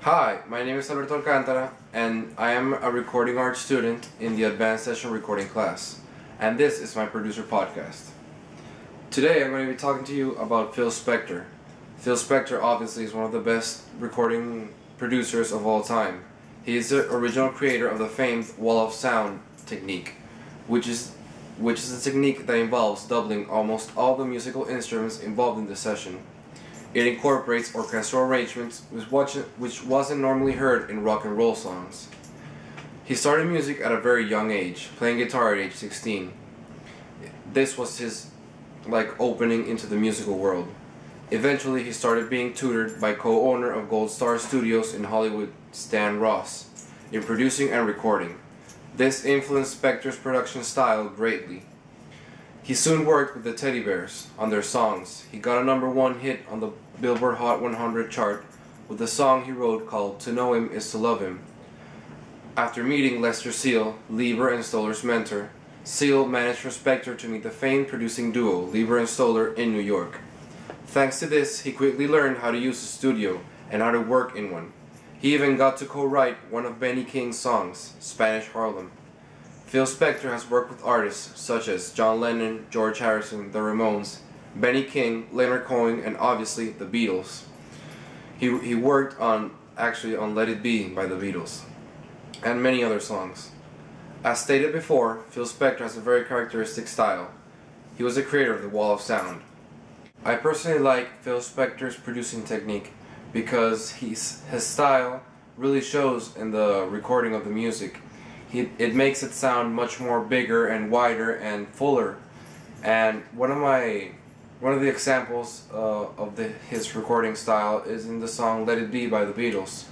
Hi, my name is Alberto Alcantara, and I am a recording art student in the Advanced Session Recording class, and this is my producer podcast. Today I'm going to be talking to you about Phil Spector. Phil Spector obviously is one of the best recording producers of all time. He is the original creator of the famed wall of sound technique, which is a technique that involves doubling almost all the musical instruments involved in the session. It incorporates orchestral arrangements which wasn't normally heard in rock and roll songs. He started music at a very young age, playing guitar at age 16. This was his opening into the musical world. Eventually he started being tutored by co-owner of Gold Star Studios in Hollywood, Stan Ross, in producing and recording. This influenced Spector's production style greatly. He soon worked with the Teddy Bears on their songs. He got a #1 hit on the Billboard Hot 100 chart with a song he wrote called "To Know Him Is to Love Him." After meeting Lester Seal, Leiber and Stoller's mentor, Seal managed for Spector to meet the famed producing duo Leiber and Stoller in New York. Thanks to this, he quickly learned how to use a studio and how to work in one. He even got to co-write one of Benny King's songs, Spanish Harlem. Phil Spector has worked with artists such as John Lennon, George Harrison, the Ramones, Benny King, Leonard Cohen, and obviously the Beatles. He worked on Let It Be by the Beatles, and many other songs. As stated before, Phil Spector has a very characteristic style. He was the creator of the wall of sound. I personally like Phil Spector's producing technique because his style really shows in the recording of the music. It makes it sound much more bigger and wider and fuller. And one of the examples of his recording style is in the song "Let It Be" by the Beatles.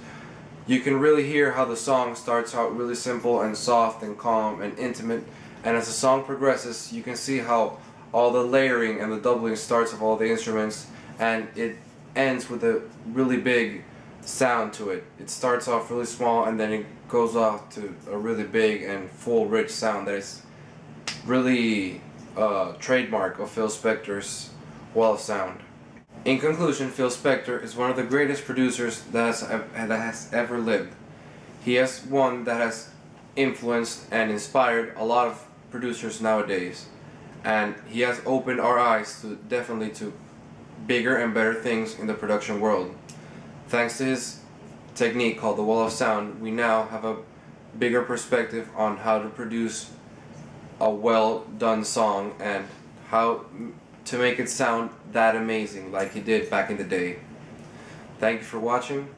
You can really hear how the song starts out really simple and soft and calm and intimate, and as the song progresses you can see how all the layering and the doubling starts of all the instruments, and it ends with a really big sound to it. It starts off really small and then it goes off to a really big and full rich sound that is really trademark of Phil Spector's wall of sound. In conclusion, Phil Spector is one of the greatest producers that has ever lived. He is one that has influenced and inspired a lot of producers nowadays, and he has opened our eyes to bigger and better things in the production world. Thanks to his technique called the wall of sound, we now have a bigger perspective on how to produce a well done song and how to make it sound that amazing like he did back in the day. Thank you for watching.